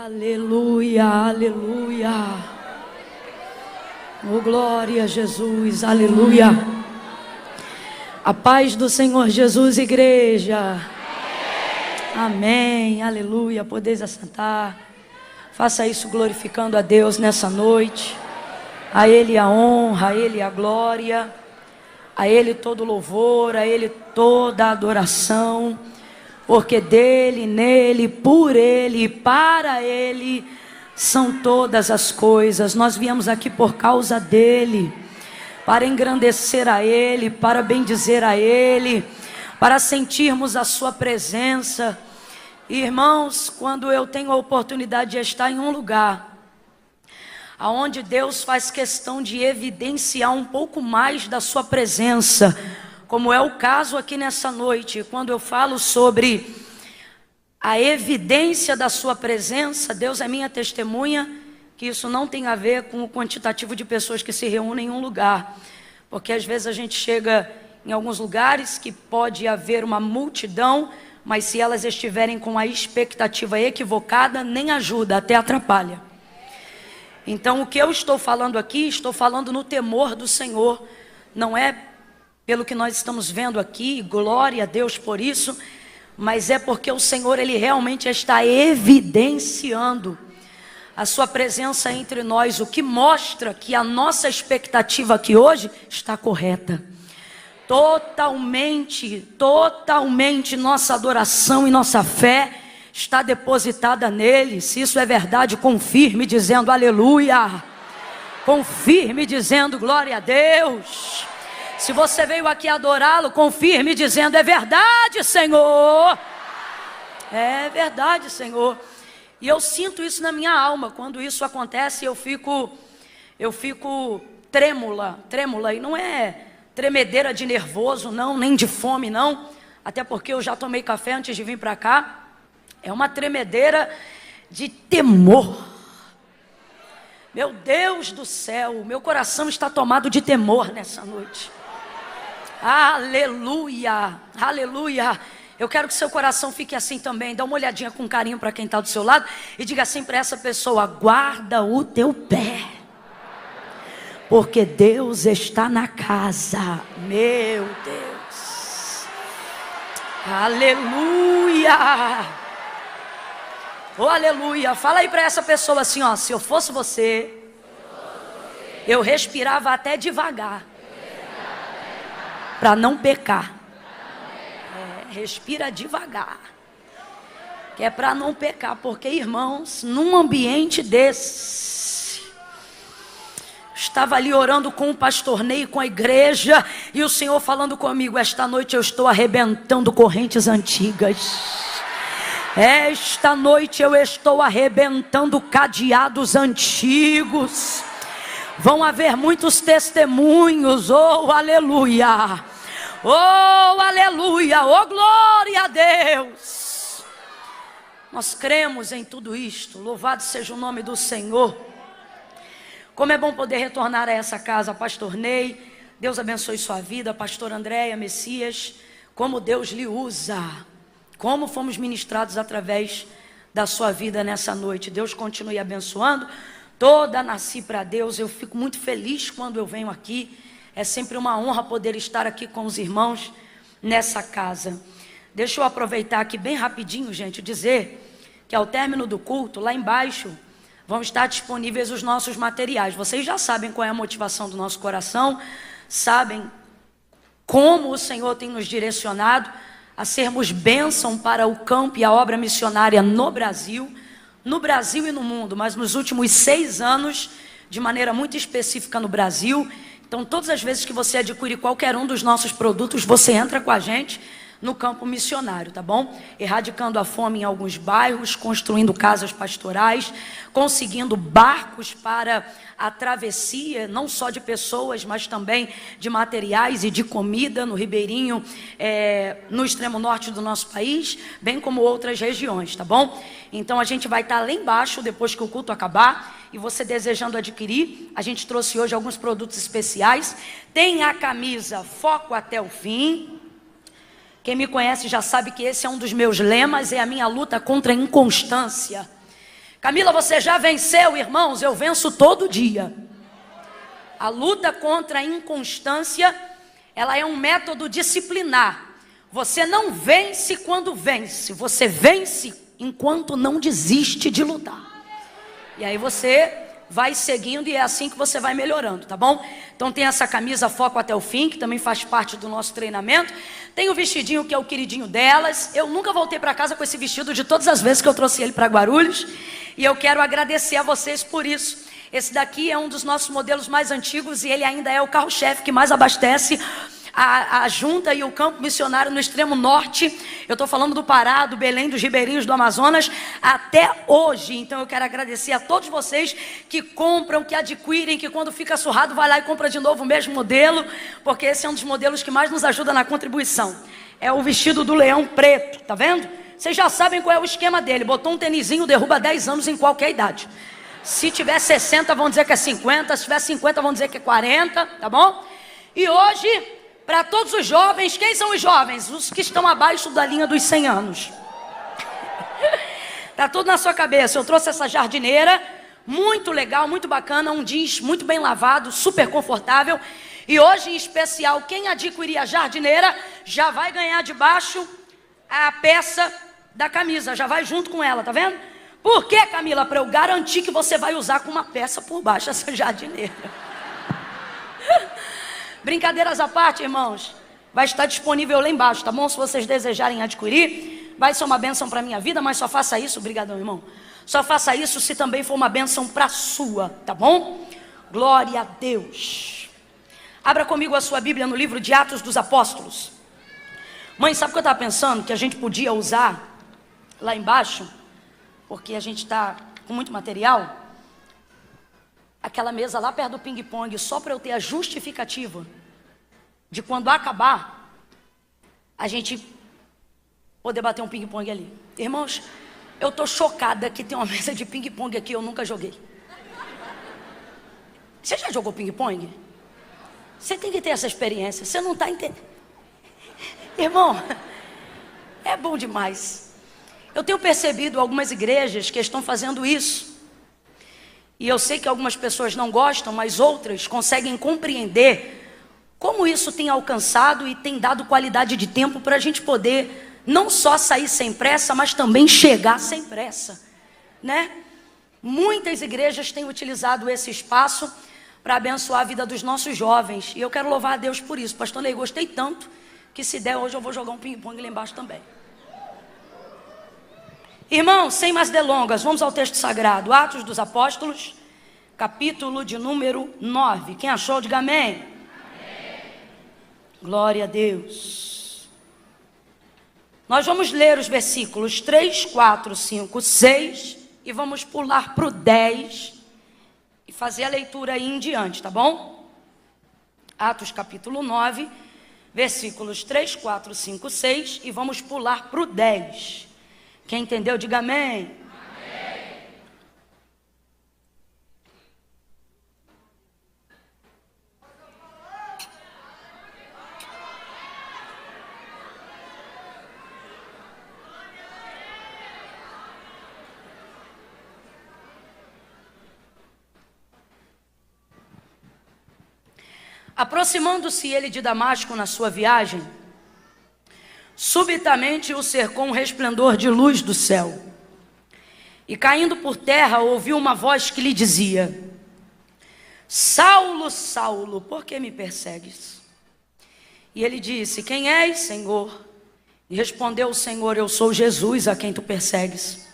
Aleluia, aleluia. Oh, glória a Jesus, aleluia. A paz do Senhor Jesus, igreja. Amém, aleluia. Podeis assentar. Faça isso glorificando a Deus nessa noite. A Ele a honra, a Ele a glória, a Ele todo louvor, a Ele toda a adoração. Porque dele, nele, por ele e para ele são todas as coisas. Nós viemos aqui por causa dele, para engrandecer a ele, para bendizer a ele, para sentirmos a sua presença. Irmãos, quando eu tenho a oportunidade de estar em um lugar aonde Deus faz questão de evidenciar um pouco mais da sua presença, como é o caso aqui nessa noite, quando eu falo sobre a evidência da sua presença, Deus é minha testemunha, que isso não tem a ver com o quantitativo de pessoas que se reúnem em um lugar, porque às vezes a gente chega em alguns lugares que pode haver uma multidão, mas se elas estiverem com a expectativa equivocada, nem ajuda, até atrapalha. Então o que eu estou falando aqui, estou falando no temor do Senhor, não é pelo que nós estamos vendo aqui, glória a Deus por isso, mas é porque o Senhor, Ele realmente está evidenciando a sua presença entre nós, o que mostra que a nossa expectativa aqui hoje está correta. Totalmente nossa adoração e nossa fé está depositada nele. Se isso é verdade, confirme dizendo aleluia, confirme dizendo glória a Deus. Se você veio aqui adorá-lo, confirme dizendo, é verdade, Senhor. É verdade, Senhor. E eu sinto isso na minha alma. Quando isso acontece, eu fico trêmula. E não é tremedeira de nervoso, não, nem de fome, não. Até porque eu já tomei café antes de vir para cá. É uma tremedeira de temor. Meu Deus do céu, meu coração está tomado de temor nessa noite. Aleluia, aleluia. Eu quero que seu coração fique assim também. Dá uma olhadinha com carinho para quem está do seu lado e diga assim para essa pessoa: guarda o teu pé, porque Deus está na casa. Meu Deus, aleluia, oh aleluia. Fala aí para essa pessoa assim, ó: se eu fosse você, eu respirava até devagar, para não pecar. Respira devagar, que é para não pecar. Porque, irmãos, num ambiente desse, estava ali orando com o pastor Ney, com a igreja, e o Senhor falando comigo: esta noite eu estou arrebentando correntes antigas. Esta noite eu estou arrebentando cadeados antigos. Vão haver muitos testemunhos, oh aleluia, oh aleluia, oh glória a Deus. Nós cremos em tudo isto, louvado seja o nome do Senhor. Como é bom poder retornar a essa casa, pastor Ney, Deus abençoe sua vida, pastor Andréia, Messias, como Deus lhe usa, como fomos ministrados através da sua vida nessa noite. Deus continue abençoando. Toda nasci para Deus. Eu fico muito feliz quando eu venho aqui. É sempre uma honra poder estar aqui com os irmãos nessa casa. Deixa eu aproveitar aqui bem rapidinho, gente, dizer que ao término do culto, lá embaixo, vão estar disponíveis os nossos materiais. Vocês já sabem qual é a motivação do nosso coração, sabem como o Senhor tem nos direcionado a sermos bênção para o campo e a obra missionária no Brasil e no mundo, mas nos últimos 6 anos, de maneira muito específica no Brasil. Então, todas as vezes que você adquire qualquer um dos nossos produtos, você entra com a gente no campo missionário, tá bom? Erradicando a fome em alguns bairros, construindo casas pastorais, conseguindo barcos para a travessia, não só de pessoas, mas também de materiais e de comida no Ribeirinho, no extremo norte do nosso país, bem como outras regiões, tá bom? Então a gente vai estar lá embaixo depois que o culto acabar, e você desejando adquirir, a gente trouxe hoje alguns produtos especiais. Tem a camisa Foco até o Fim. Quem me conhece já sabe que esse é um dos meus lemas, é a minha luta contra a inconstância. Camila, você já venceu, irmãos? Eu venço todo dia. A luta contra a inconstância, ela é um método disciplinar. Você não vence quando vence, você vence enquanto não desiste de lutar. E aí você vai seguindo e é assim que você vai melhorando, tá bom? Então tem essa camisa Foco até o Fim, que também faz parte do nosso treinamento. Tem o vestidinho que é o queridinho delas. Eu nunca voltei para casa com esse vestido de todas as vezes que eu trouxe ele para Guarulhos. E eu quero agradecer a vocês por isso. Esse daqui é um dos nossos modelos mais antigos e ele ainda é o carro-chefe que mais abastece a junta e o campo missionário no extremo norte. Eu estou falando do Pará, do Belém, dos ribeirinhos do Amazonas, até hoje. Então eu quero agradecer a todos vocês que compram, que adquirem, que quando fica surrado vai lá e compra de novo o mesmo modelo, porque esse é um dos modelos que mais nos ajuda na contribuição. É o vestido do leão preto, tá vendo? Vocês já sabem qual é o esquema dele. Botou um tênisinho, derruba 10 anos em qualquer idade. Se tiver 60, vão dizer que é 50. Se tiver 50, vão dizer que é 40, tá bom? E hoje, para todos os jovens, quem são os jovens? Os que estão abaixo da linha dos 100 anos. Tá tudo na sua cabeça. Eu trouxe essa jardineira, muito legal, muito bacana, um jeans muito bem lavado, super confortável. E hoje, em especial, quem adquirir a jardineira já vai ganhar debaixo a peça da camisa, já vai junto com ela, tá vendo? Por que, Camila? Para eu garantir que você vai usar com uma peça por baixo essa jardineira. Brincadeiras à parte, irmãos, vai estar disponível lá embaixo, tá bom? Se vocês desejarem adquirir, vai ser uma bênção para a minha vida, mas só faça isso, obrigadão, irmão. Só faça isso se também for uma bênção para a sua, tá bom? Glória a Deus. Abra comigo a sua Bíblia no livro de Atos dos Apóstolos. Mãe, sabe o que eu estava pensando? Que a gente podia usar lá embaixo, porque a gente está com muito material, aquela mesa lá perto do ping-pong, só para eu ter a justificativa de quando acabar, a gente poder bater um ping-pong ali. Irmãos, eu estou chocada que tem uma mesa de ping-pong aqui, eu nunca joguei. Você já jogou ping-pong? Você tem que ter essa experiência, você não está entendendo. Irmão, é bom demais. Eu tenho percebido algumas igrejas que estão fazendo isso. E eu sei que algumas pessoas não gostam, mas outras conseguem compreender como isso tem alcançado e tem dado qualidade de tempo para a gente poder não só sair sem pressa, mas também chegar sem pressa, né? Muitas igrejas têm utilizado esse espaço para abençoar a vida dos nossos jovens. E eu quero louvar a Deus por isso. Pastor Ney, gostei tanto que se der hoje eu vou jogar um ping-pong lá embaixo também. Irmãos, sem mais delongas, vamos ao texto sagrado. Atos dos Apóstolos, capítulo de número 9. Quem achou, diga amém. Amém. Glória a Deus. Nós vamos ler os versículos 3, 4, 5, 6 e vamos pular para o 10 e fazer a leitura aí em diante, tá bom? Atos capítulo 9, versículos 3, 4, 5, 6 e vamos pular para o 10. Quem entendeu, diga amém. Amém. Aproximando-se ele de Damasco na sua viagem, subitamente o cercou um resplendor de luz do céu. E caindo por terra, ouviu uma voz que lhe dizia: Saulo, Saulo, por que me persegues? E ele disse: Quem és, Senhor? E respondeu o Senhor: Eu sou Jesus a quem tu persegues.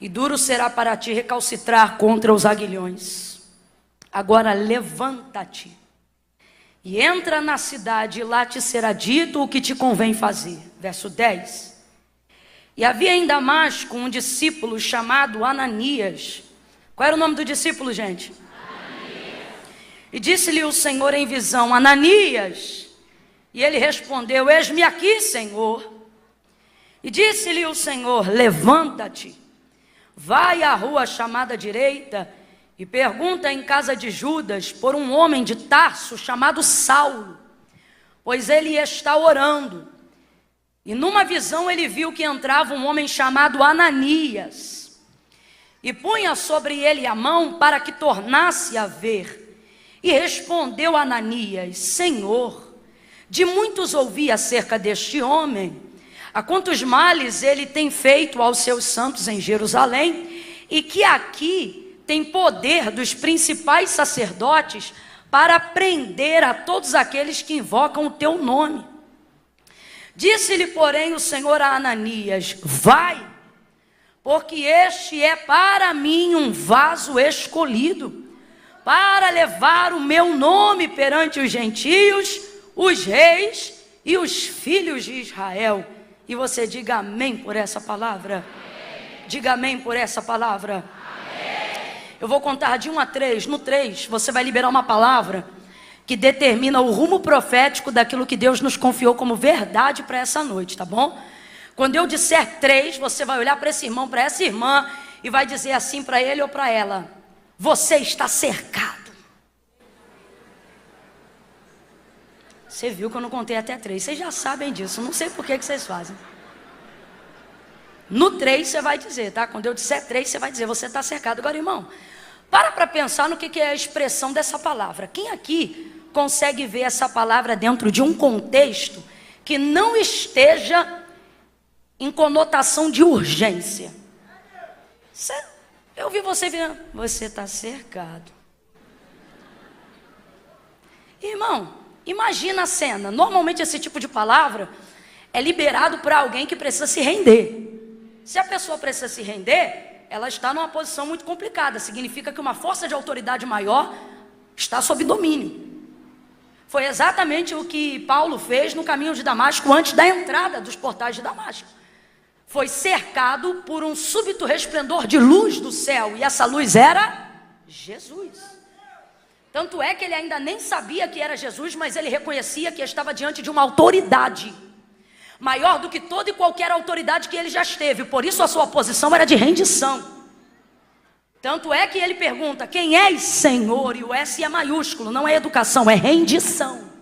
E duro será para ti recalcitrar contra os aguilhões. Agora levanta-te e entra na cidade, e lá te será dito o que te convém fazer. Verso 10. E havia em Damasco um discípulo chamado Ananias. Qual era o nome do discípulo, gente? Ananias. E disse-lhe o Senhor em visão: Ananias. E ele respondeu: Eis-me aqui, Senhor. E disse-lhe o Senhor: Levanta-te, vai à rua chamada direita, e pergunta em casa de Judas por um homem de Tarso chamado Saulo, pois ele está orando. E numa visão ele viu que entrava um homem chamado Ananias. e punha sobre ele a mão para que tornasse a ver. E respondeu Ananias: Senhor, de muitos ouvi acerca deste homem, a quantos males ele tem feito aos seus santos em Jerusalém, e que aqui tem poder dos principais sacerdotes para prender a todos aqueles que invocam o teu nome. Disse-lhe, porém, o Senhor a Ananias: vai, porque este é para mim um vaso escolhido, para levar o meu nome perante os gentios, os reis e os filhos de Israel. E você diga amém por essa palavra. Amém. Diga amém por essa palavra. Amém. Eu vou contar de 1 a 3. No 3, você vai liberar uma palavra que determina o rumo profético daquilo que Deus nos confiou como verdade para essa noite, tá bom? Quando eu disser 3, você vai olhar para esse irmão, para essa irmã, e vai dizer assim para ele ou para ela: você está cercado. Você viu que eu não contei até 3, vocês já sabem disso, não sei por que vocês fazem. No 3 você vai dizer, tá? Quando eu disser 3, você vai dizer: você está cercado. Agora, irmão, para pensar no que é a expressão dessa palavra. Quem aqui consegue ver essa palavra dentro de um contexto que não esteja em conotação de urgência? Eu vi você virando: você está cercado. Irmão, imagina a cena. Normalmente esse tipo de palavra é liberado para alguém que precisa se render. Se a pessoa precisa se render, ela está numa posição muito complicada. Significa que uma força de autoridade maior está sob domínio. Foi exatamente o que Paulo fez no caminho de Damasco antes da entrada dos portais de Damasco. Foi cercado por um súbito resplendor de luz do céu, e essa luz era Jesus. Tanto é que ele ainda nem sabia que era Jesus, mas ele reconhecia que estava diante de uma autoridade maior do que toda e qualquer autoridade que ele já esteve. Por isso a sua posição era de rendição. Tanto é que ele pergunta: quem és, Senhor? E o S é maiúsculo, não é educação, é rendição.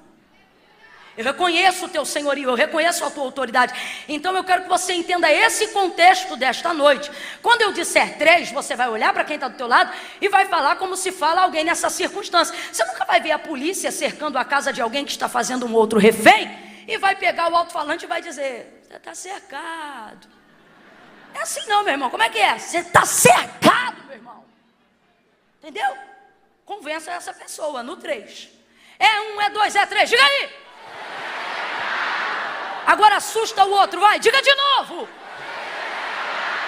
Eu reconheço o teu senhorio, eu reconheço a tua autoridade. Então eu quero que você entenda esse contexto desta noite. Quando eu disser 3, você vai olhar para quem está do teu lado e vai falar como se fala alguém nessa circunstância. Você nunca vai ver a polícia cercando a casa de alguém que está fazendo um outro refém e vai pegar o alto-falante e vai dizer: você está cercado. É assim não, meu irmão. Como é que é? Você está cercado, meu irmão. Entendeu? Convença essa pessoa no 3. É 1, é 2, é 3. Diga aí. Agora assusta o outro, vai, diga de novo.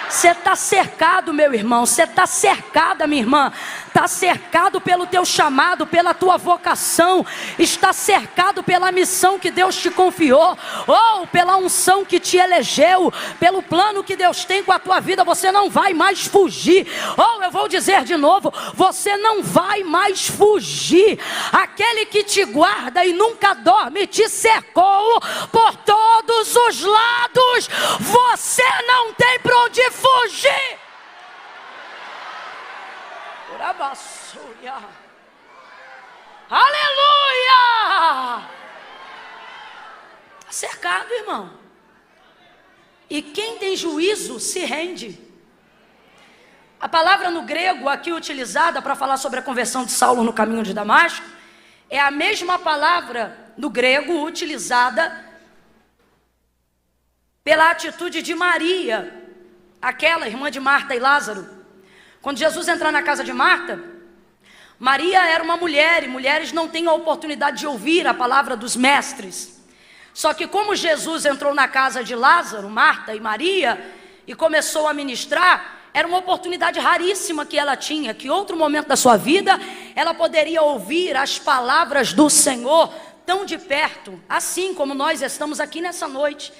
Você está cercado, meu irmão. Você está cercada, minha irmã. Está cercado pelo teu chamado, pela tua vocação. Está cercado pela missão que Deus te confiou, ou pela unção que te elegeu, pelo plano que Deus tem com a tua vida. Você não vai mais fugir. Ou eu vou dizer de novo: você não vai mais fugir. Aquele que te guarda e nunca dorme te cercou por todos os lados. Você não tem para onde fugir. Aleluia! Está cercado, irmão. E quem tem juízo se rende. A palavra no grego aqui utilizada para falar sobre a conversão de Saulo no caminho de Damasco é a mesma palavra no grego utilizada pela atitude de Maria, aquela irmã de Marta e Lázaro. Quando Jesus entra na casa de Marta, Maria era uma mulher, e mulheres não têm a oportunidade de ouvir a palavra dos mestres. Só que como Jesus entrou na casa de Lázaro, Marta e Maria, e começou a ministrar, era uma oportunidade raríssima que ela tinha, que em outro momento da sua vida, ela poderia ouvir as palavras do Senhor tão de perto, assim como nós estamos aqui nessa noite.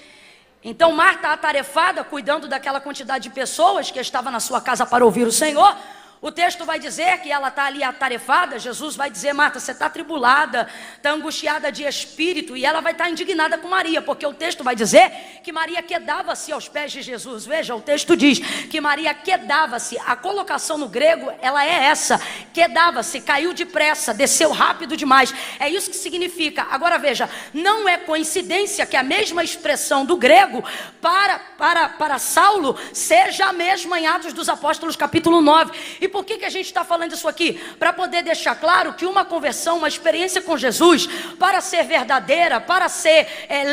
Então Marta, atarefada, cuidando daquela quantidade de pessoas que estava na sua casa para ouvir o Senhor, O texto vai dizer que ela está ali atarefada. Jesus vai dizer: Marta, você está atribulada, está angustiada de espírito. E ela vai estar indignada com Maria, porque o texto vai dizer que Maria quedava-se aos pés de Jesus. Veja, o texto diz que Maria quedava-se. A colocação no grego, ela é essa: quedava-se, caiu depressa, desceu rápido demais. É isso que significa. Agora veja, não é coincidência que a mesma expressão do grego para Saulo seja a mesma em Atos dos Apóstolos capítulo 9. E por que a gente está falando isso aqui? Para poder deixar claro que uma conversão, uma experiência com Jesus, para ser verdadeira, para ser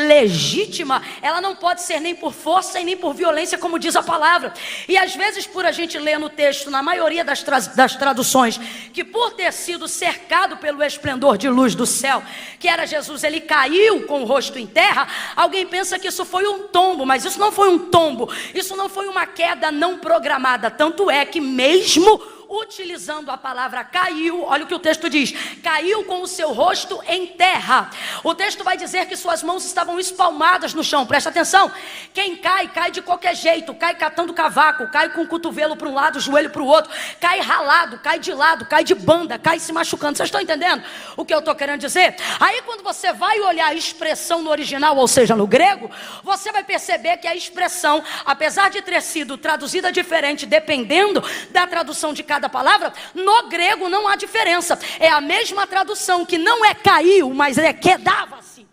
legítima, ela não pode ser nem por força e nem por violência, como diz a palavra. E às vezes, por a gente ler no texto, na maioria das traduções, que por ter sido cercado pelo esplendor de luz do céu, que era Jesus, ele caiu com o rosto em terra, alguém pensa que isso foi um tombo, mas isso não foi um tombo, isso não foi uma queda não programada. Tanto é que mesmo utilizando a palavra caiu, olha o que o texto diz: caiu com o seu rosto em terra. O texto vai dizer que suas mãos estavam espalmadas no chão. Presta atenção, quem cai, cai de qualquer jeito, cai catando cavaco, cai com o cotovelo para um lado, o joelho para o outro, cai ralado, cai de lado, cai de banda, cai se machucando. Vocês estão entendendo o que eu estou querendo dizer? Aí quando você vai olhar a expressão no original, ou seja, no grego, você vai perceber que a expressão, apesar de ter sido traduzida diferente, dependendo da tradução de cada palavra, no grego não há diferença. É a mesma tradução, que não é caiu, mas é quedava-se,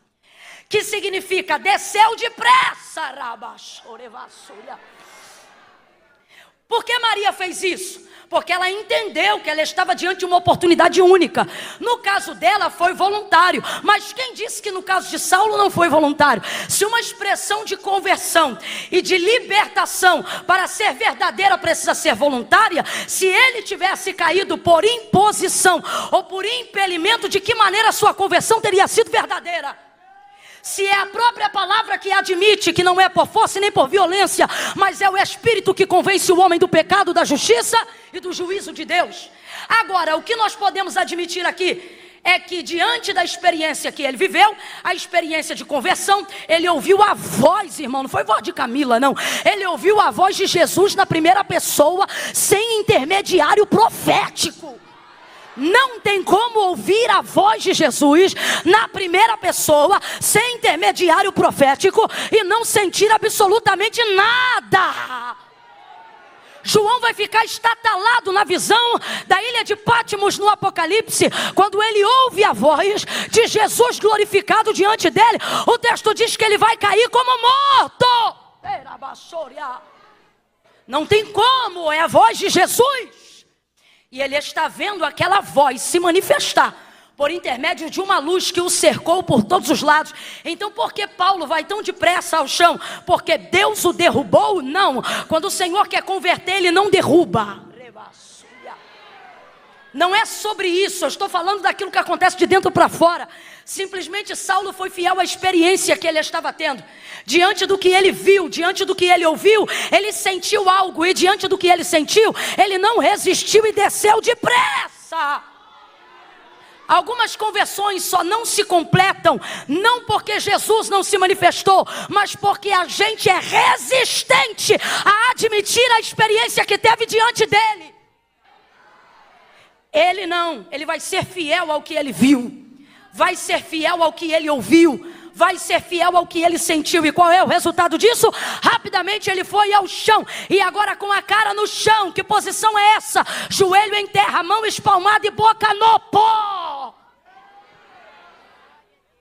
que significa desceu depressa. Por que Maria fez isso? Porque ela entendeu que ela estava diante de uma oportunidade única. No caso dela foi voluntário, mas quem disse que no caso de Saulo não foi voluntário? Se uma expressão de conversão e de libertação para ser verdadeira precisa ser voluntária, se ele tivesse caído por imposição ou por impelimento, de que maneira a sua conversão teria sido verdadeira? Se é a própria palavra que admite que não é por força nem por violência, mas é o Espírito que convence o homem do pecado, da justiça e do juízo de Deus. Agora, o que nós podemos admitir aqui é que diante da experiência que ele viveu, a experiência de conversão, ele ouviu a voz, irmão, não foi voz de Camila, não. Ele ouviu a voz de Jesus na primeira pessoa, sem intermediário profético. Não tem como ouvir a voz de Jesus na primeira pessoa, sem intermediário profético, e não sentir absolutamente nada. João vai ficar estatalado na visão da ilha de Patmos no Apocalipse, quando ele ouve a voz de Jesus glorificado diante dele. O texto diz que ele vai cair como morto. Não tem como, é a voz de Jesus. E ele está vendo aquela voz se manifestar por intermédio de uma luz que o cercou por todos os lados. Então por que Paulo vai tão depressa ao chão? Porque Deus o derrubou? Não. Quando o Senhor quer converter, ele não derruba. Não é sobre isso, eu estou falando daquilo que acontece de dentro para fora. Simplesmente Saulo foi fiel à experiência que ele estava tendo. Diante do que ele viu, diante do que ele ouviu, ele sentiu algo. E diante do que ele sentiu, ele não resistiu e desceu depressa. Algumas conversões só não se completam, não porque Jesus não se manifestou, mas porque a gente é resistente a admitir a experiência que teve diante dele. Ele não, ele vai ser fiel ao que ele viu, vai ser fiel ao que ele ouviu, vai ser fiel ao que ele sentiu. E qual é o resultado disso? Rapidamente ele foi ao chão, e agora com a cara no chão. Que posição é essa? Joelho em terra, mão espalmada e boca no pó.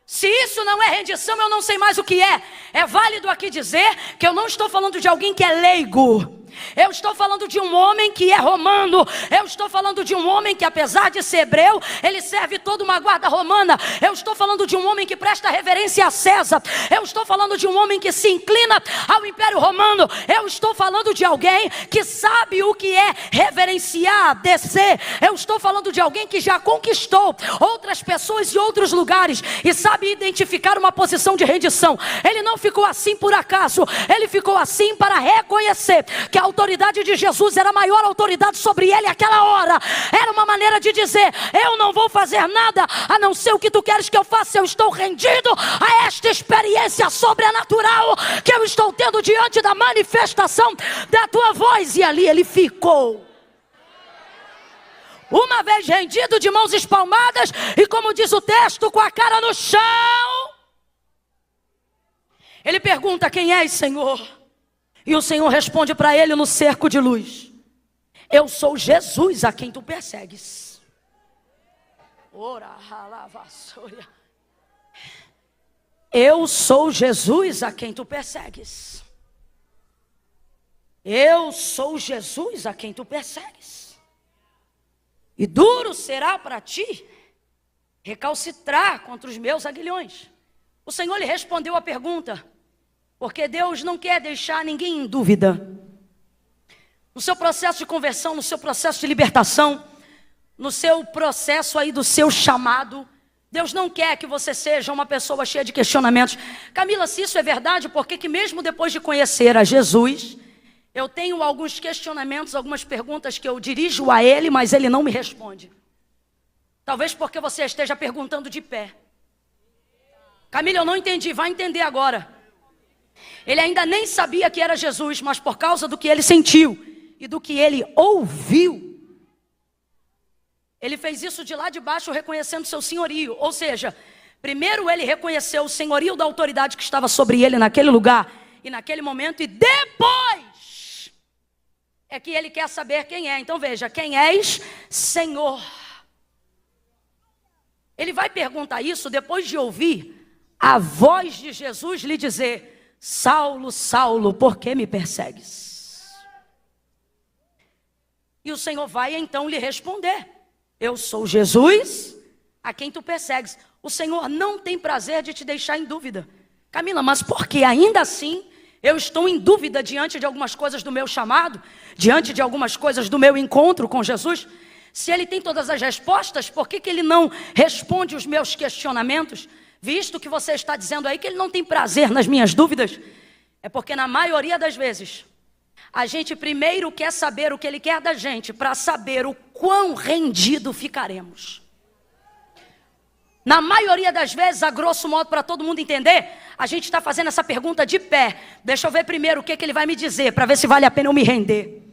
Se isso não é rendição, eu não sei mais o que é. É válido aqui dizer que eu não estou falando de alguém que é leigo. Eu estou falando de um homem que é romano. Eu estou falando de um homem que, apesar de ser hebreu, ele serve toda uma guarda romana. Eu estou falando de um homem que presta reverência a César. Eu estou falando de um homem que se inclina ao Império Romano. Eu estou falando de alguém que sabe o que é reverenciar, descer. Eu estou falando de alguém que já conquistou outras pessoas e outros lugares e sabe identificar uma posição de rendição. Ele não ficou assim por acaso. Ele ficou assim para reconhecer que a autoridade de Jesus era a maior autoridade sobre ele naquela hora. Era uma maneira de dizer: eu não vou fazer nada a não ser o que tu queres que eu faça. Eu estou rendido a esta experiência sobrenatural que eu estou tendo diante da manifestação da tua voz. E ali ele ficou. Uma vez rendido, de mãos espalmadas, e como diz o texto, com a cara no chão, ele pergunta: quem és, Senhor? E o Senhor responde para ele no cerco de luz: eu sou Jesus a quem tu persegues. Eu sou Jesus a quem tu persegues. Eu sou Jesus a quem tu persegues. E duro será para ti recalcitrar contra os meus aguilhões. O Senhor lhe respondeu a pergunta, porque Deus não quer deixar ninguém em dúvida. No seu processo de conversão, no seu processo de libertação, no seu processo aí do seu chamado, Deus não quer que você seja uma pessoa cheia de questionamentos. Camila, se isso é verdade, por que mesmo depois de conhecer a Jesus, eu tenho alguns questionamentos, algumas perguntas que eu dirijo a Ele, mas Ele não me responde? Talvez porque você esteja perguntando de pé. Camila, eu não entendi, vai entender agora. Ele ainda nem sabia que era Jesus, mas por causa do que ele sentiu e do que ele ouviu, ele fez isso de lá de baixo, reconhecendo seu senhorio. Ou seja, primeiro ele reconheceu o senhorio da autoridade que estava sobre ele naquele lugar e naquele momento, e depois é que ele quer saber quem é. Então veja: quem és, Senhor? Ele vai perguntar isso depois de ouvir a voz de Jesus lhe dizer: Saulo, Saulo, por que me persegues? E o Senhor vai então lhe responder: eu sou Jesus a quem tu persegues. O Senhor não tem prazer de te deixar em dúvida. Camila, mas por que ainda assim eu estou em dúvida diante de algumas coisas do meu chamado, diante de algumas coisas do meu encontro com Jesus? Se ele tem todas as respostas, por que ele não responde os meus questionamentos? Visto que você está dizendo aí que ele não tem prazer nas minhas dúvidas, é porque na maioria das vezes, a gente primeiro quer saber o que ele quer da gente, para saber o quão rendido ficaremos. Na maioria das vezes, a grosso modo, para todo mundo entender, a gente está fazendo essa pergunta de pé. Deixa eu ver primeiro o que ele vai me dizer, para ver se vale a pena eu me render.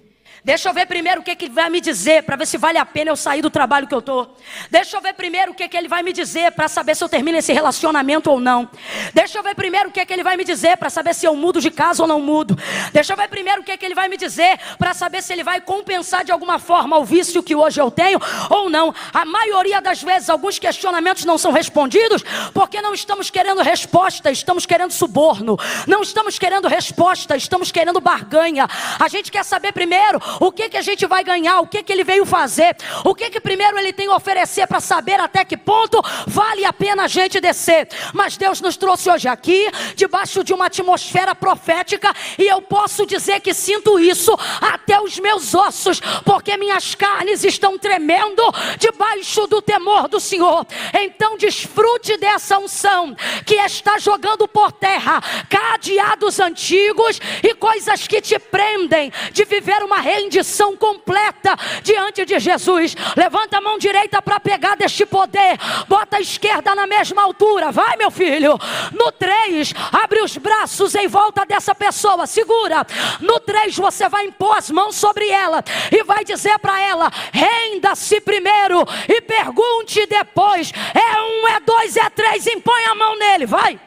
Deixa eu ver primeiro o que ele vai me dizer, para ver se vale a pena eu sair do trabalho que eu estou. Deixa eu ver primeiro o que ele vai me dizer, para saber se eu termino esse relacionamento ou não. Deixa eu ver primeiro o que ele vai me dizer, para saber se eu mudo de casa ou não mudo. Deixa eu ver primeiro o que ele vai me dizer, para saber se ele vai compensar de alguma forma o vício que hoje eu tenho ou não. A maioria das vezes, alguns questionamentos não são respondidos, porque não estamos querendo resposta, estamos querendo suborno. Não estamos querendo resposta, estamos querendo barganha. A gente quer saber primeiro o que a gente vai ganhar, o que ele veio fazer, o que primeiro ele tem a oferecer, para saber até que ponto vale a pena a gente descer. Mas Deus nos trouxe hoje aqui, debaixo de uma atmosfera profética, e eu posso dizer que sinto isso até os meus ossos, porque minhas carnes estão tremendo debaixo do temor do Senhor. Então desfrute dessa unção, que está jogando por terra cadeados antigos e coisas que te prendem de viver uma rendição completa diante de Jesus. Levanta a mão direita para pegar deste poder, bota a esquerda na mesma altura, vai meu filho. No 3, abre os braços em volta dessa pessoa, segura. No 3 você vai impor as mãos sobre ela e vai dizer para ela: renda-se primeiro e pergunte depois. É 1, é 2, é 3, impõe a mão nele, vai.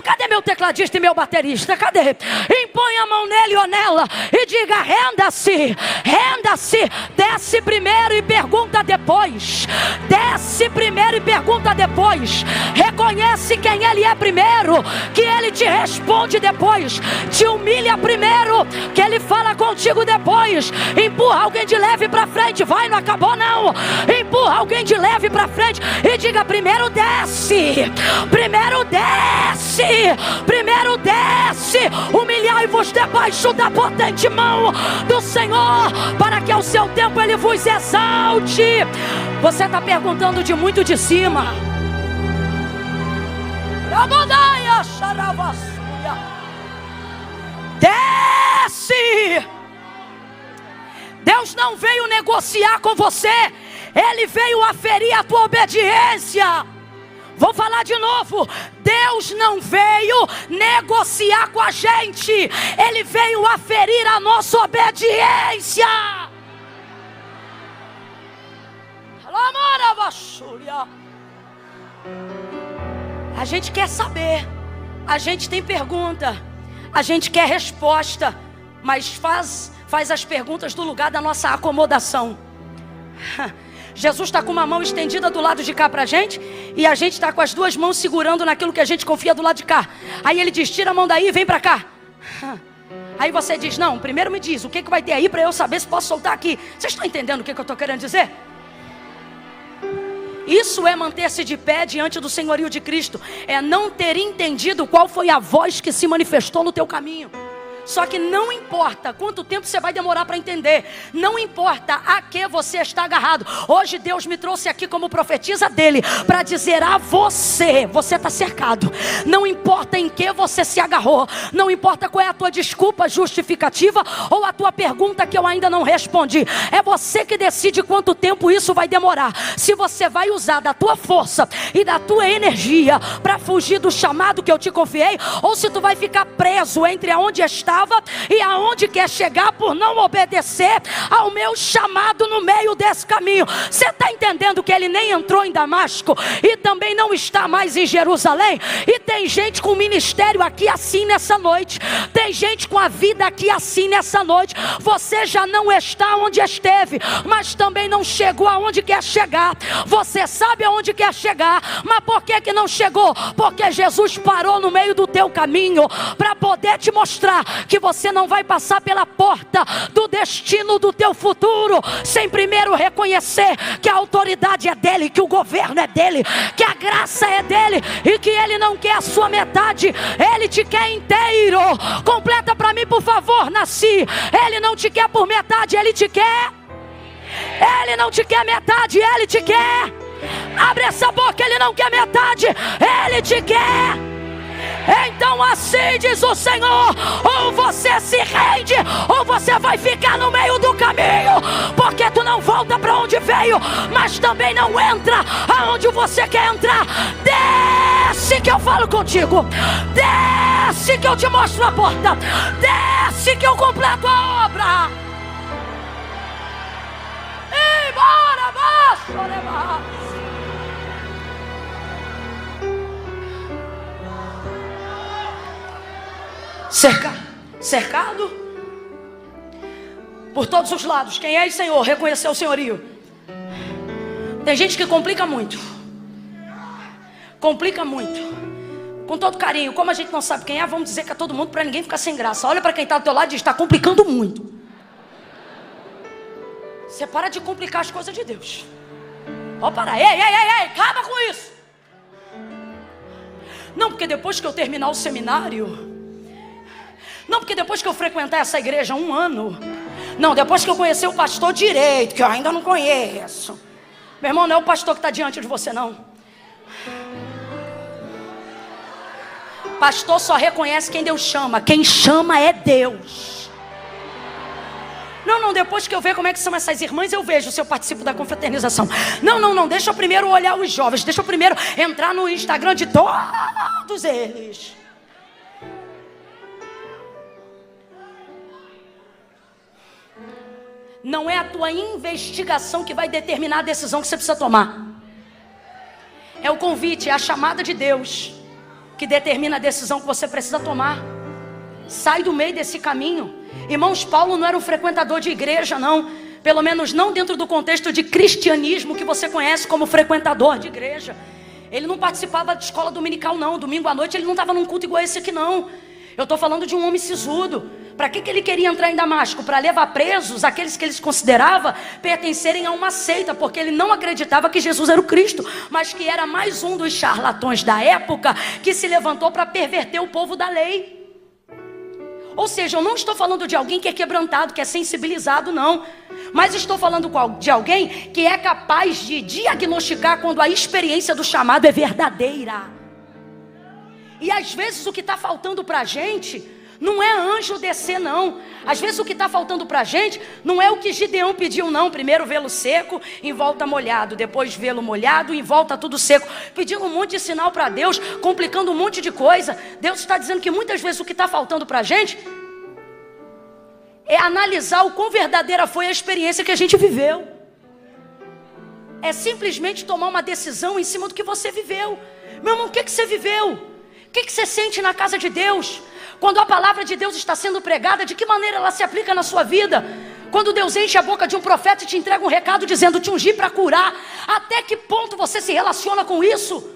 Cadê meu tecladista e meu baterista? Cadê? Impõe a mão nele ou nela e diga: renda-se, renda-se. Desce primeiro e pergunta depois. Desce primeiro e pergunta depois. Reconhece quem ele é primeiro, que ele te responde depois. Te humilha primeiro, que ele fala contigo depois. Empurra alguém de leve para frente. Vai, não acabou não. Empurra alguém de leve para frente e diga: primeiro desce, primeiro desce, primeiro desce. Humilhai-vos debaixo da potente mão do Senhor, para que ao seu tempo ele vos exalte. Você está perguntando de muito de cima. Desce. Deus não veio negociar com você, ele veio aferir a tua obediência. Vou falar de novo: Deus não veio negociar com a gente, ele veio aferir a nossa obediência. A gente quer saber, a gente tem pergunta, a gente quer resposta, mas faz as perguntas do lugar da nossa acomodação. Jesus está com uma mão estendida do lado de cá para a gente, e a gente está com as duas mãos segurando naquilo que a gente confia do lado de cá. Aí ele diz: tira a mão daí e vem para cá. Aí você diz: não, primeiro me diz, o que vai ter aí para eu saber se posso soltar aqui? Vocês estão entendendo o que eu estou querendo dizer? Isso é manter-se de pé diante do senhorio de Cristo. É não ter entendido qual foi a voz que se manifestou no teu caminho. Só que não importa quanto tempo você vai demorar para entender, não importa a que você está agarrado. Hoje Deus me trouxe aqui como profetisa dele para dizer a você: você está cercado. Não importa em que você se agarrou, não importa qual é a tua desculpa justificativa ou a tua pergunta que eu ainda não respondi. É você que decide quanto tempo isso vai demorar. Se você vai usar da tua força e da tua energia para fugir do chamado que eu te confiei, ou se tu vai ficar preso entre aonde está e aonde quer chegar por não obedecer ao meu chamado no meio desse caminho. Você está entendendo que ele nem entrou em Damasco e também não está mais em Jerusalém? E tem gente com ministério aqui assim nessa noite, tem gente com a vida aqui assim nessa noite. Você já não está onde esteve, mas também não chegou aonde quer chegar. Você sabe aonde quer chegar, mas por que não chegou? Porque Jesus parou no meio do teu caminho para poder te mostrar que você não vai passar pela porta do destino do teu futuro sem primeiro reconhecer que a autoridade é dele, que o governo é dele, que a graça é dele e que ele não quer a sua metade, ele te quer inteiro. Completa para mim, por favor, Nasci. Ele não te quer por metade, ele te quer. Ele não te quer metade, ele te quer. Abre essa boca, ele não quer metade, ele te quer. Então assim diz o Senhor: ou você se rende, ou você vai ficar no meio do caminho, porque tu não volta para onde veio, mas também não entra aonde você quer entrar. Desce que eu falo contigo, desce que eu te mostro a porta, desce que eu completo a obra. E bora, baixo, cercado por todos os lados. Quem é o Senhor? Reconhecer o senhorio. Tem gente que complica muito. Com todo carinho. Como a gente não sabe quem é, vamos dizer que é todo mundo, para ninguém ficar sem graça. Olha para quem está do teu lado e diz: está complicando muito. Você para de complicar as coisas de Deus. Pode parar. Ei, acaba com isso. Não, porque depois que eu terminar o seminário, não, porque depois que eu frequentar essa igreja 1 ano, não, depois que eu conhecer o pastor direito, que eu ainda não conheço. Meu irmão, não é o pastor que está diante de você, não. Pastor só reconhece quem Deus chama. Quem chama é Deus. Não, depois que eu ver como é que são essas irmãs, eu vejo se eu participo da confraternização. Não, deixa eu primeiro olhar os jovens, deixa eu primeiro entrar no Instagram de todos eles. Não é a tua investigação que vai determinar a decisão que você precisa tomar. É o convite, é a chamada de Deus que determina a decisão que você precisa tomar. Sai do meio desse caminho. Irmãos, Paulo não era um frequentador de igreja, não. Pelo menos não dentro do contexto de cristianismo que você conhece como frequentador de igreja. Ele não participava de escola dominical, não. Domingo à noite ele não estava num culto igual esse aqui, não. Eu estou falando de um homem sisudo. Para que ele queria entrar em Damasco? Para levar presos aqueles que ele considerava pertencerem a uma seita, porque ele não acreditava que Jesus era o Cristo, mas que era mais um dos charlatões da época que se levantou para perverter o povo da lei. Ou seja, eu não estou falando de alguém que é quebrantado, que é sensibilizado, não. Mas estou falando de alguém que é capaz de diagnosticar quando a experiência do chamado é verdadeira. E às vezes o que está faltando para a gente não é anjo descer, não. Às vezes o que está faltando para a gente não é o que Gideão pediu, não. Primeiro vê-lo seco, em volta molhado. Depois vê-lo molhado, em volta tudo seco. Pedindo um monte de sinal para Deus, complicando um monte de coisa. Deus está dizendo que muitas vezes o que está faltando para a gente é analisar o quão verdadeira foi a experiência que a gente viveu. é simplesmente tomar uma decisão em cima do que você viveu. Meu irmão, o que você viveu? O que você sente na casa de Deus? Quando a palavra de Deus está sendo pregada, de que maneira ela se aplica na sua vida? Quando Deus enche a boca de um profeta e te entrega um recado dizendo te ungir para curar, até que ponto você se relaciona com isso?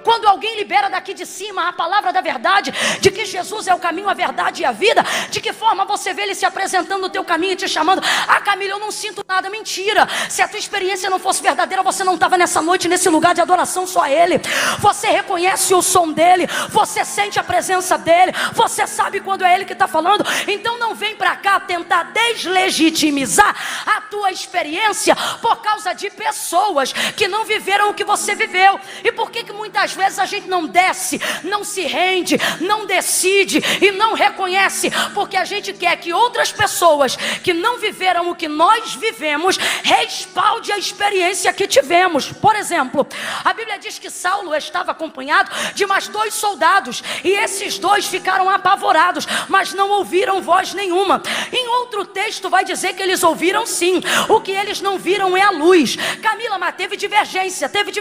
Quando alguém libera daqui de cima a palavra da verdade, de que Jesus é o caminho, a verdade e a vida, de que forma você vê Ele se apresentando no teu caminho e te chamando? Ah, Camila, eu não sinto nada. Mentira. Se a tua experiência não fosse verdadeira, você não estava nessa noite, nesse lugar de adoração só a Ele. Você reconhece o som dEle, você sente a presença dEle, você sabe quando é Ele que está falando. Então não vem para cá tentar deslegitimizar a tua experiência por causa de pessoas que não viveram o que você viveu. E por que muitas vezes a gente não desce, não se rende, não decide e não reconhece? Porque a gente quer que outras pessoas que não viveram o que nós vivemos respalde a experiência que tivemos. Por exemplo, a Bíblia diz que Saulo estava acompanhado de mais 2 soldados, e esses 2 ficaram apavorados, mas não ouviram voz nenhuma. Em outro texto vai dizer que eles ouviram sim, o que eles não viram é a luz. Camila, mas teve divergência. Teve.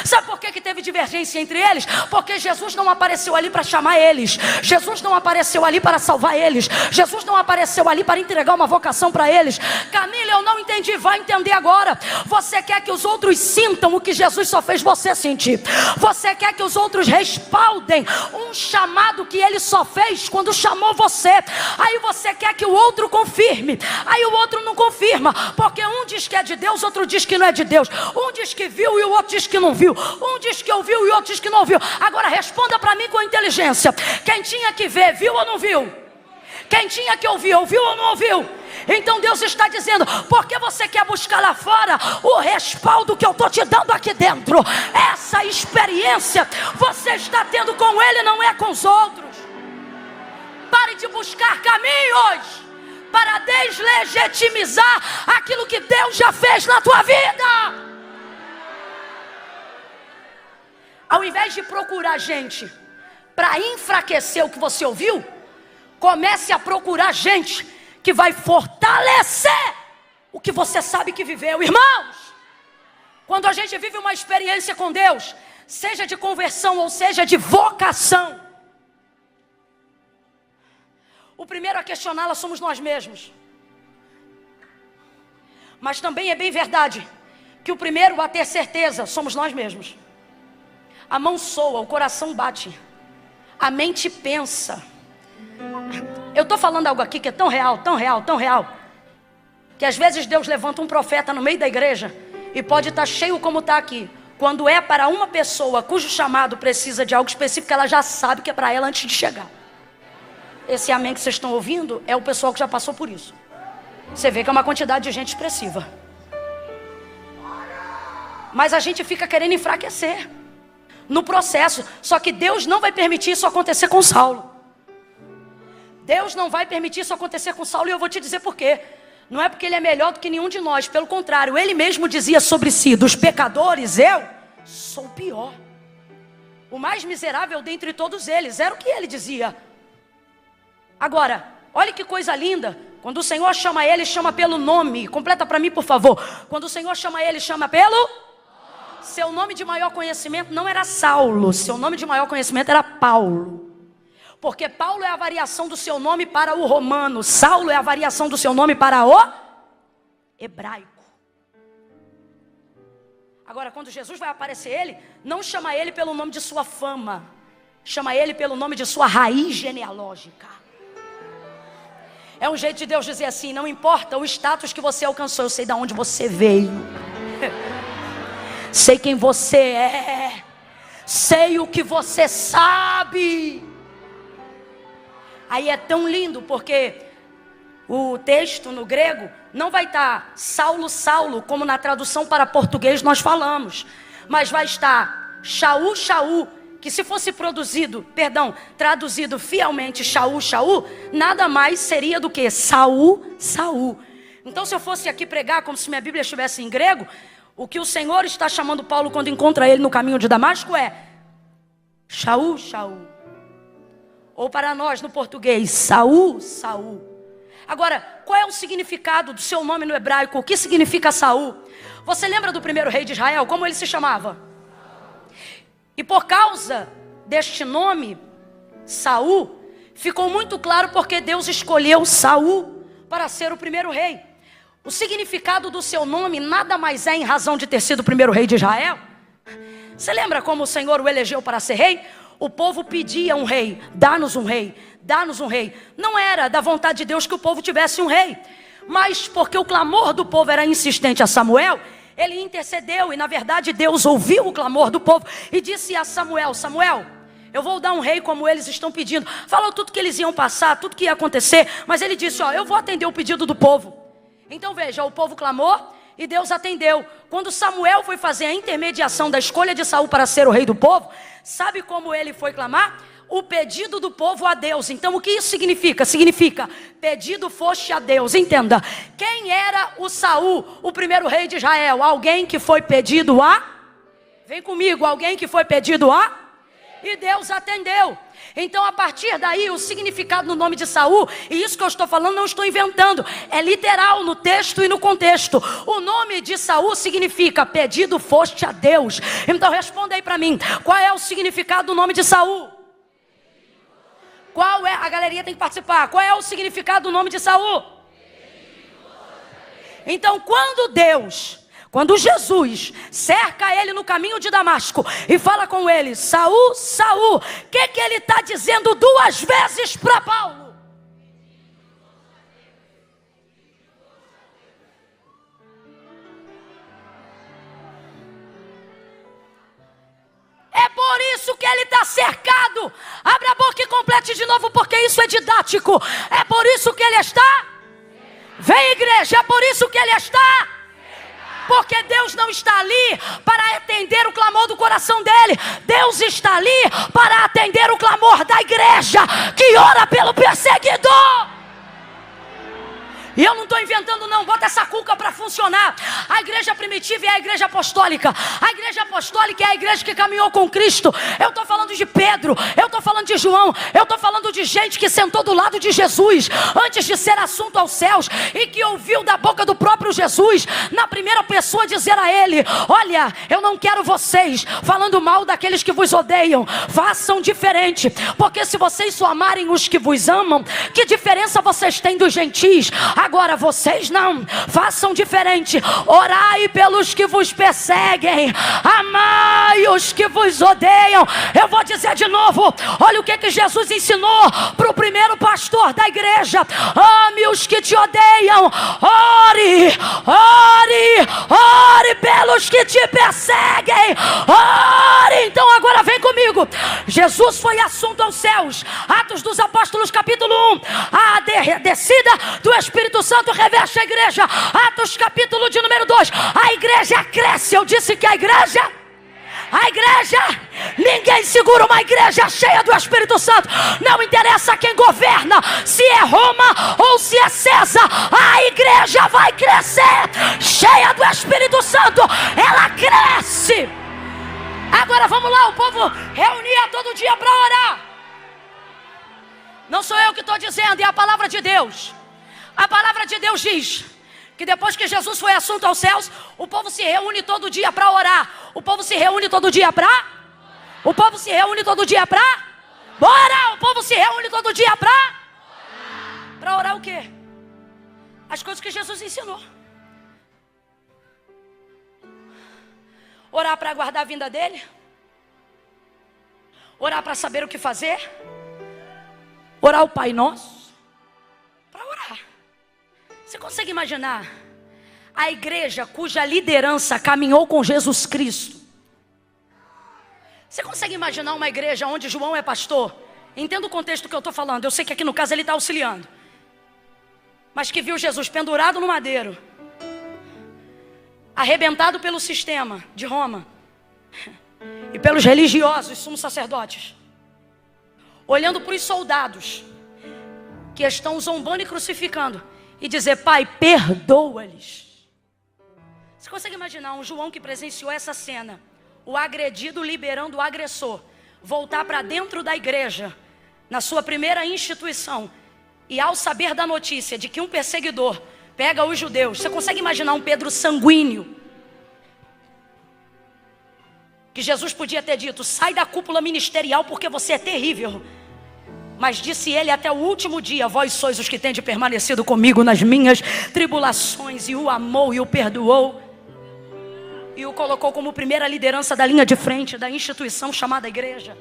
Sabe por que teve divergência entre eles? Porque Jesus não apareceu ali para chamar eles, Jesus não apareceu ali para salvar eles, Jesus não apareceu ali para entregar uma vocação para eles. Camila, eu não entendi. Vai entender agora. Você quer que os outros sintam o que Jesus só fez você sentir. Você quer que os outros respaldem um chamado que Ele só fez quando chamou você. Aí você quer que o outro confirme, aí o outro não confirma, porque um diz que é de Deus, outro diz que não é de Deus. Um diz que viu e o outro diz que não viu. Um diz que ouviu e o outro diz que não ouviu. Agora responda para mim com inteligência. Quem tinha que ver, viu ou não viu? Quem tinha que ouvir, ouviu ou não ouviu? Então Deus está dizendo: por que você quer buscar lá fora o respaldo que eu estou te dando aqui dentro? Essa experiência você está tendo com Ele, não é com os outros. Pare de buscar caminhos para deslegitimizar aquilo que Deus já fez na tua vida. Ao invés de procurar gente para enfraquecer o que você ouviu, comece a procurar gente que vai fortalecer o que você sabe que viveu. Irmãos, quando a gente vive uma experiência com Deus, seja de conversão ou seja de vocação, o primeiro a questioná-la somos nós mesmos. Mas também é bem verdade que o primeiro a ter certeza somos nós mesmos. A mão soa, o coração bate, a mente pensa. Eu estou falando algo aqui que é tão real, que às vezes Deus levanta um profeta no meio da igreja e pode estar cheio como está aqui. Quando é para uma pessoa cujo chamado precisa de algo específico, ela já sabe que é para ela antes de chegar. Esse amém que vocês estão ouvindo é o pessoal que já passou por isso. Você vê que é uma quantidade de gente expressiva. Mas a gente fica querendo enfraquecer no processo. Só que Deus não vai permitir isso acontecer com Saulo. Deus não vai permitir isso acontecer com Saulo. E eu vou te dizer por quê. Não é porque ele é melhor do que nenhum de nós. Pelo contrário, ele mesmo dizia sobre si: dos pecadores eu sou o pior, o mais miserável dentre todos eles. Era o que ele dizia. Agora, olha que coisa linda. Quando o Senhor chama ele, chama pelo nome. Completa para mim, por favor. Quando o Senhor chama ele, chama pelo... Seu nome de maior conhecimento não era Saulo. Seu nome de maior conhecimento era Paulo. Porque Paulo é a variação do seu nome para o romano. Saulo é a variação do seu nome para o hebraico. Agora, quando Jesus vai aparecer ele, não chama ele pelo nome de sua fama. Chama ele pelo nome de sua raiz genealógica. É um jeito de Deus dizer assim: não importa o status que você alcançou, eu sei de onde você veio. Sei quem você é. Sei o que você sabe. Aí é tão lindo porque o texto no grego não vai estar Saulo, Saulo, como na tradução para português nós falamos, mas vai estar Shaul, Shaul, que se fosse traduzido fielmente Shaul, Shaul, nada mais seria do que Saul, Saul. Então, se eu fosse aqui pregar como se minha Bíblia estivesse em grego, o que o Senhor está chamando Paulo quando encontra ele no caminho de Damasco é Shaul, Shaul. Ou para nós no português, Saul, Saul. Agora, qual é o significado do seu nome no hebraico? O que significa Saul? Você lembra do primeiro rei de Israel? Como ele se chamava? E por causa deste nome, Saul, ficou muito claro porque Deus escolheu Saul para ser o primeiro rei. O significado do seu nome nada mais é em razão de ter sido o primeiro rei de Israel. Você lembra como o Senhor o elegeu para ser rei? O povo pedia um rei, dá-nos um rei, dá-nos um rei. Não era da vontade de Deus que o povo tivesse um rei, mas porque o clamor do povo era insistente a Samuel, ele intercedeu e na verdade Deus ouviu o clamor do povo e disse a Samuel: Samuel, eu vou dar um rei como eles estão pedindo. Falou tudo que eles iam passar, tudo que ia acontecer, mas ele disse: ó, eu vou atender o pedido do povo. Então veja, o povo clamou e Deus atendeu. Quando Samuel foi fazer a intermediação da escolha de Saul para ser o rei do povo, sabe como ele foi clamar? O pedido do povo a Deus. Então o que isso significa? Significa, pedido foste a Deus. Entenda, quem era o Saul, o primeiro rei de Israel? Alguém que foi pedido a... Vem comigo, alguém que foi pedido a... E Deus atendeu. Então a partir daí o significado no nome de Saul, e isso que eu estou falando não estou inventando, é literal no texto e no contexto. O nome de Saul significa pedido foste a Deus. Então responda aí para mim, qual é o significado do nome de Saul? Qual é? A galeria tem que participar. Qual é o significado do nome de Saul? Então quando Jesus cerca ele no caminho de Damasco e fala com ele: Saul, Saul, o que ele está dizendo 2 vezes para Paulo? É por isso que ele está cercado. Abra a boca e complete de novo, porque isso é didático. É por isso que ele está. Vem, igreja, é por isso que ele está. Porque Deus não está ali para atender o clamor do coração dele. Deus está ali para atender o clamor da igreja que ora pelo perseguidor. E eu não estou inventando não, bota essa cuca para funcionar. A igreja primitiva é a igreja apostólica. A igreja apostólica é a igreja que caminhou com Cristo. Eu estou falando de Pedro, eu estou falando de João, eu estou falando de gente que sentou do lado de Jesus antes de ser assunto aos céus e que ouviu da boca do próprio Jesus, na primeira pessoa, dizer a ele: olha, eu não quero vocês falando mal daqueles que vos odeiam. Façam diferente, porque se vocês só amarem os que vos amam, que diferença vocês têm dos gentis? Agora vocês não, façam diferente. Orai pelos que vos perseguem, amai os que vos odeiam. Eu vou dizer de novo, olha o que Jesus ensinou para o primeiro pastor da igreja: ame os que te odeiam, ore, ore, ore pelos que te perseguem, ore. Então agora vem comigo. Jesus foi assunto aos céus. Atos dos Apóstolos capítulo 1, a descida do Espírito Santo reveste a igreja. Atos capítulo de número 2, a igreja cresce. Eu disse que a igreja, ninguém segura uma igreja cheia do Espírito Santo. Não interessa quem governa, se é Roma ou se é César, a igreja vai crescer. Cheia do Espírito Santo, ela cresce. Agora vamos lá, o povo reunia todo dia para orar. Não sou eu que estou dizendo, é a palavra de Deus. A palavra de Deus diz que depois que Jesus foi assunto aos céus, o povo se reúne todo dia para orar. O povo se reúne todo dia para... O povo se reúne todo dia para... Bora! O povo se reúne todo dia para... Para orar o quê? As coisas que Jesus ensinou. Orar para aguardar a vinda dele. Orar para saber o que fazer. Orar o Pai Nosso. Para orar. Você consegue imaginar a igreja cuja liderança caminhou com Jesus Cristo? Você consegue imaginar uma igreja onde João é pastor? Entenda o contexto que eu estou falando. Eu sei que aqui no caso ele está auxiliando. Mas que viu Jesus pendurado no madeiro, arrebentado pelo sistema de Roma e pelos religiosos, sumos sacerdotes, olhando para os soldados que estão zombando e crucificando, e dizer: Pai, perdoa-lhes. Você consegue imaginar um João que presenciou essa cena, o agredido liberando o agressor, voltar para dentro da igreja, na sua primeira instituição, E ao saber da notícia de que um perseguidor pega os judeus, você consegue imaginar um Pedro sanguíneo? Que Jesus podia ter dito: sai da cúpula ministerial porque você é terrível. Mas disse ele: até o último dia, vós sois os que tende permanecido comigo nas minhas tribulações. E o amou e o perdoou. E o colocou como primeira liderança da linha de frente da instituição chamada igreja.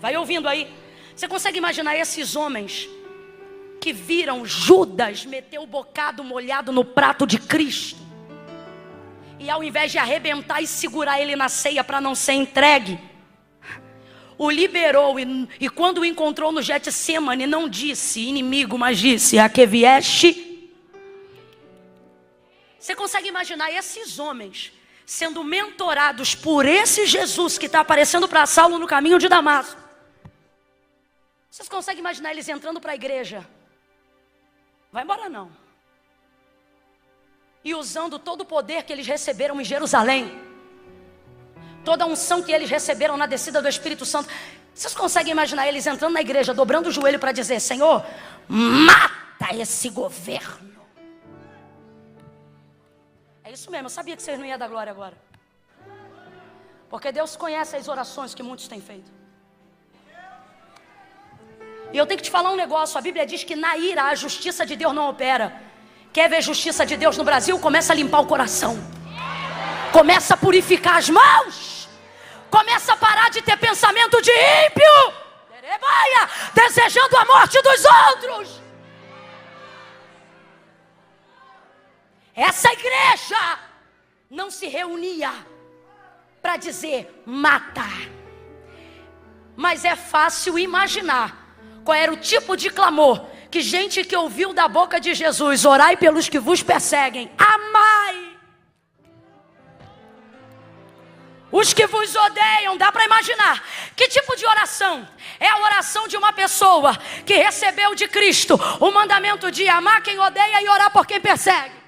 Vai ouvindo aí. Você consegue imaginar esses homens que viram Judas meter o bocado molhado no prato de Cristo, e ao invés de arrebentar e segurar ele na ceia para não ser entregue, o liberou, e quando o encontrou no Getsemane, não disse inimigo, mas disse: a que vieste? Você consegue imaginar esses homens sendo mentorados por esse Jesus que está aparecendo para Saulo no caminho de Damasco? Vocês conseguem imaginar eles entrando para a igreja? Vai embora não. E usando todo o poder que eles receberam em Jerusalém, toda a unção que eles receberam na descida do Espírito Santo. Vocês conseguem imaginar eles entrando na igreja, dobrando o joelho para dizer: Senhor, mata esse governo? É isso mesmo, eu sabia que vocês não iam dar glória agora. Porque Deus conhece as orações que muitos têm feito. E eu tenho que te falar um negócio. A Bíblia diz que na ira a justiça de Deus não opera. Quer ver justiça de Deus no Brasil? Começa a limpar o coração. Começa a purificar as mãos. Começa a parar de ter pensamento de ímpio, desejando a morte dos outros. Essa igreja não se reunia para dizer mata. Mas é fácil imaginar qual era o tipo de clamor que gente que ouviu da boca de Jesus: orai pelos que vos perseguem, amai os que vos odeiam. Dá para imaginar que tipo de oração? É a oração de uma pessoa que recebeu de Cristo o mandamento de amar quem odeia e orar por quem persegue.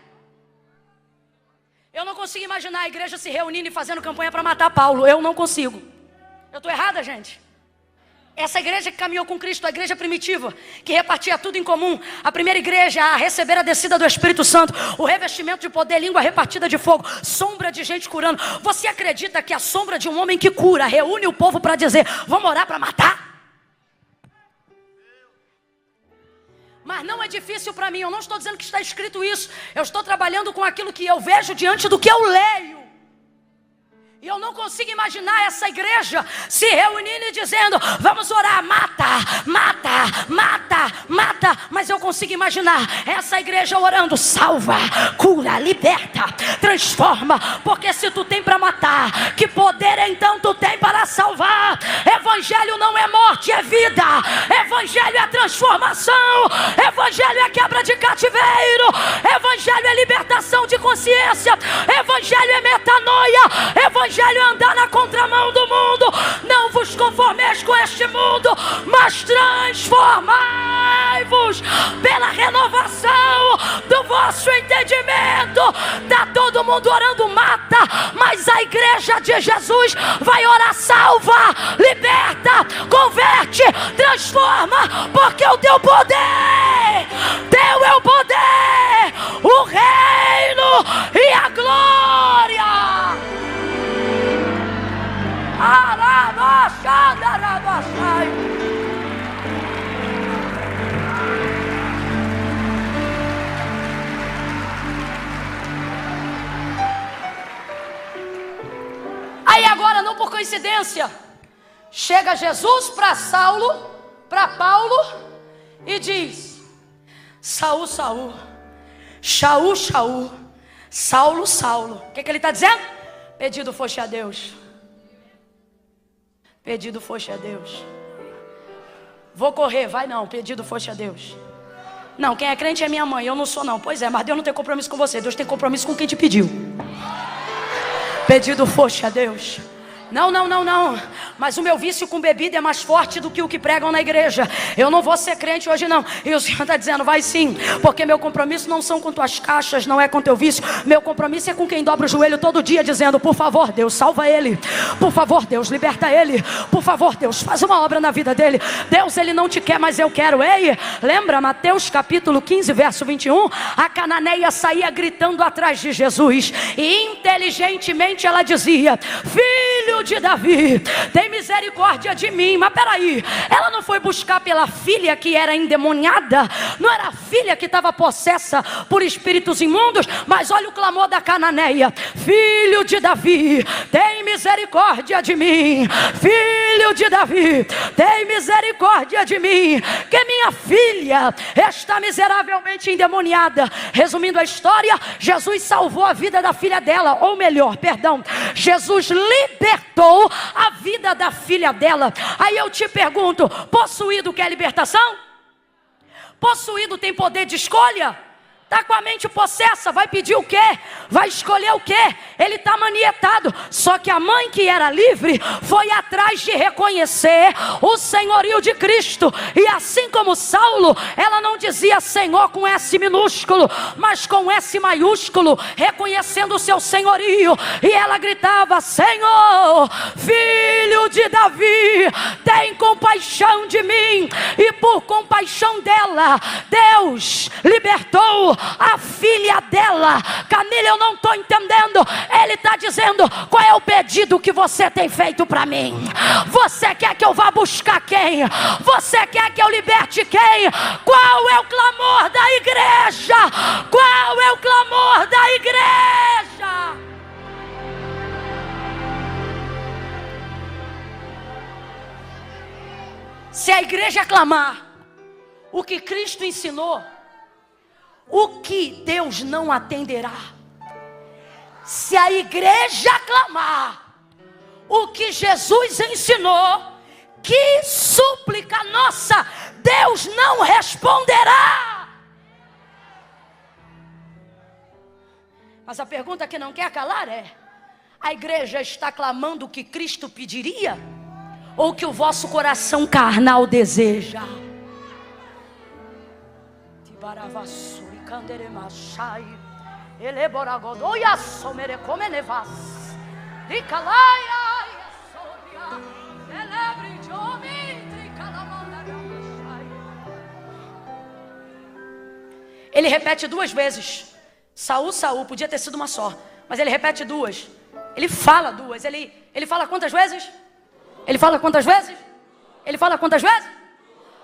Eu não consigo imaginar a igreja se reunindo e fazendo campanha para matar Paulo. Eu não consigo. Eu estou errada, gente? Essa igreja que caminhou com Cristo, a igreja primitiva, que repartia tudo em comum, a primeira igreja a receber a descida do Espírito Santo, o revestimento de poder, língua repartida de fogo, sombra de gente curando. Você acredita que a sombra de um homem que cura reúne o povo para dizer: vamos orar para matar? Mas não é difícil para mim. Eu não estou dizendo que está escrito isso. Eu estou trabalhando com aquilo que eu vejo diante do que eu leio. E eu não consigo imaginar essa igreja se reunindo e dizendo: vamos orar, mata, mata, mata, mata. Mas eu consigo imaginar essa igreja orando: salva, cura, liberta, transforma. Porque se tu tem para matar, que poder então tu tem para salvar? Evangelho não é morte, é vida. Evangelho é transformação. Evangelho é quebra de cativeiro. Evangelho é libertação de consciência. Evangelho é metanoia. Evangelho é andar na contramão do mundo. Não vos conformeis com este mundo, mas transformai-vos pela renovação do vosso entendimento. Está todo mundo orando mata, mas a igreja de Jesus vai orar: salva, liberta, converte, transforma. Porque o teu poder, teu é o poder, o reino e a glória. Aí agora, não por coincidência, chega Jesus para Saulo, para Paulo, e diz: Saul, Saul, Shaul, Shaul, Saulo, Saulo. O que ele está dizendo? Pedido foste a Deus. Pedido foste a Deus. Vou correr, vai não, pedido foste a Deus. Não, quem é crente é minha mãe, eu não sou não. Pois é, mas Deus não tem compromisso com você, Deus tem compromisso com quem te pediu. Pedido foste a Deus. Não. Mas o meu vício com bebida é mais forte do que o que pregam na igreja. Eu não vou ser crente hoje não. E o Senhor está dizendo, vai sim. Porque meu compromisso não são com tuas caixas, não é com teu vício. Meu compromisso é com quem dobra o joelho todo dia dizendo, por favor Deus, salva ele. Por favor Deus, liberta ele. Por favor Deus, faz uma obra na vida dele. Deus, ele não te quer, mas eu quero. Ei, lembra Mateus capítulo 15, verso 21? A cananeia saía gritando atrás de Jesus. E inteligentemente ela dizia, filho de Davi, tem misericórdia de mim. Mas peraí, ela não foi buscar pela filha que era endemoniada? Não era a filha que estava possessa por espíritos imundos? Mas olha o clamor da cananeia, filho de Davi, tem misericórdia de mim. Filho de Davi, tem misericórdia de mim, que minha filha está miseravelmente endemoniada. Resumindo a história, Jesus salvou a vida da filha dela, ou melhor, perdão, Jesus libertou a vida da filha dela. Aí eu te pergunto, possuído quer libertação? Possuído tem poder de escolha? Está com a mente possessa, vai pedir o quê? Vai escolher o quê? Ele está manietado. Só que a mãe que era livre foi atrás de reconhecer o senhorio de Cristo. E assim como Saulo, ela não dizia Senhor com S minúsculo, mas com S maiúsculo, reconhecendo o seu senhorio. E ela gritava, Senhor, filho de Davi, tem compaixão de mim. E por compaixão dela, Deus libertou a filha dela. Camila, eu não estou entendendo. Ele está dizendo, qual é o pedido que você tem feito para mim? Você quer que eu vá buscar quem? Você quer que eu liberte quem? Qual é o clamor da igreja? Qual é o clamor da igreja? Se a igreja clamar o que Cristo ensinou, o que Deus não atenderá? Se a igreja clamar o que Jesus ensinou, que súplica nossa Deus não responderá? Mas a pergunta que não quer calar é, a igreja está clamando o que Cristo pediria? Ou o que o vosso coração carnal deseja? Ele repete duas vezes. Saul, podia ter sido uma só, mas ele repete duas. Ele fala duas. Ele fala quantas vezes? Ele fala quantas vezes? Ele fala quantas vezes?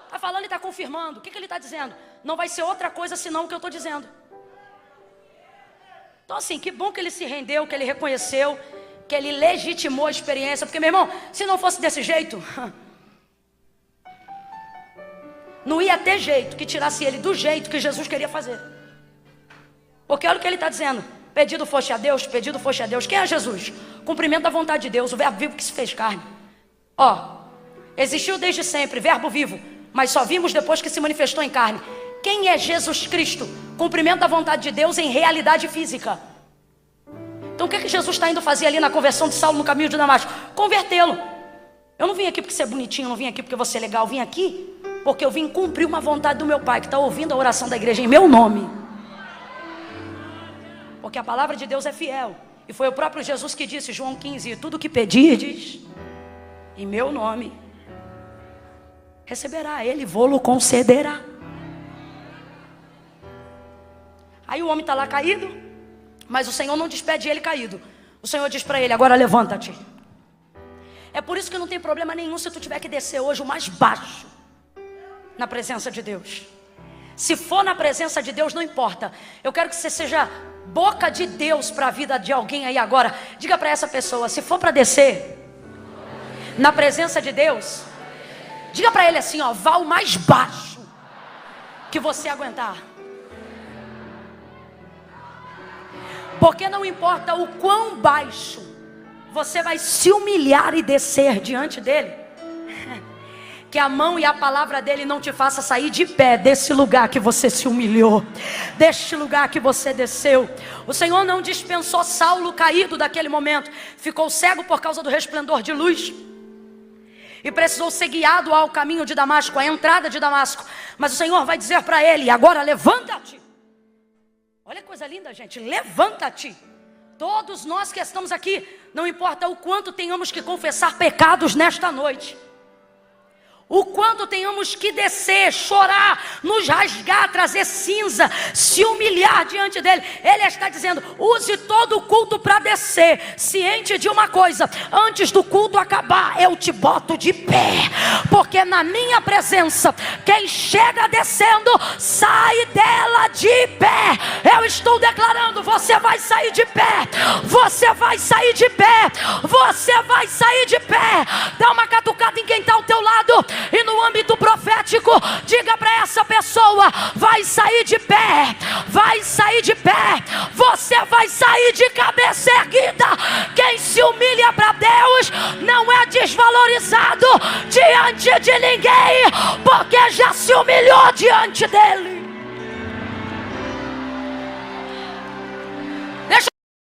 Está falando e está confirmando. O que ele está dizendo? Não vai ser outra coisa senão o que eu estou dizendo. Então assim, que bom que ele se rendeu, que ele reconheceu, que ele legitimou a experiência. Porque meu irmão, se não fosse desse jeito, não ia ter jeito que tirasse ele do jeito que Jesus queria fazer. Porque olha o que ele está dizendo. Pedido foste a Deus, pedido foste a Deus. Quem é Jesus? Cumprimento da vontade de Deus, o verbo vivo que se fez carne. Existiu desde sempre, verbo vivo, mas só vimos depois que se manifestou em carne. Quem é Jesus Cristo? Cumprimento da vontade de Deus em realidade física. Então o que Jesus está indo fazer ali na conversão de Saulo no caminho de Damasco? Convertê-lo. Eu não vim aqui porque você é bonitinho, não vim aqui porque você é legal, eu vim aqui porque eu vim cumprir uma vontade do meu Pai, que está ouvindo a oração da igreja em meu nome. Porque a palavra de Deus é fiel. E foi o próprio Jesus que disse, João 15, tudo que pedirdes em meu nome, receberá, ele vô-lo concederá. Aí o homem está lá caído, mas o Senhor não despede ele caído. O Senhor diz para ele, agora levanta-te. É por isso que não tem problema nenhum se tu tiver que descer hoje o mais baixo na presença de Deus. Se for na presença de Deus, não importa. Eu quero que você seja boca de Deus para a vida de alguém aí agora. Diga para essa pessoa, se for para descer na presença de Deus, diga para ele assim, vá o mais baixo que você aguentar. Porque não importa o quão baixo você vai se humilhar e descer diante dele, que a mão e a palavra dele não te faça sair de pé desse lugar que você se humilhou, deste lugar que você desceu. O Senhor não dispensou Saulo caído daquele momento, ficou cego por causa do resplendor de luz e precisou ser guiado ao caminho de Damasco, à entrada de Damasco. Mas o Senhor vai dizer para ele: agora levanta-te. Olha que coisa linda, gente, levanta-te. Todos nós que estamos aqui, não importa o quanto tenhamos que confessar pecados nesta noite, o quanto tenhamos que descer, chorar, nos rasgar, trazer cinza, se humilhar diante dele, ele está dizendo: use todo o culto para descer, ciente de uma coisa: antes do culto acabar, eu te boto de pé, porque na minha presença, quem chega descendo, sai dela de pé. Eu estou declarando: você vai sair de pé, você vai sair de pé, você vai sair de pé. Dá uma catucada em quem está ao teu lado, e no âmbito profético, diga para essa pessoa: vai sair de pé, vai sair de pé, você vai sair de cabeça erguida. Quem se humilha para Deus não é desvalorizado diante de ninguém, porque já se humilhou diante dele.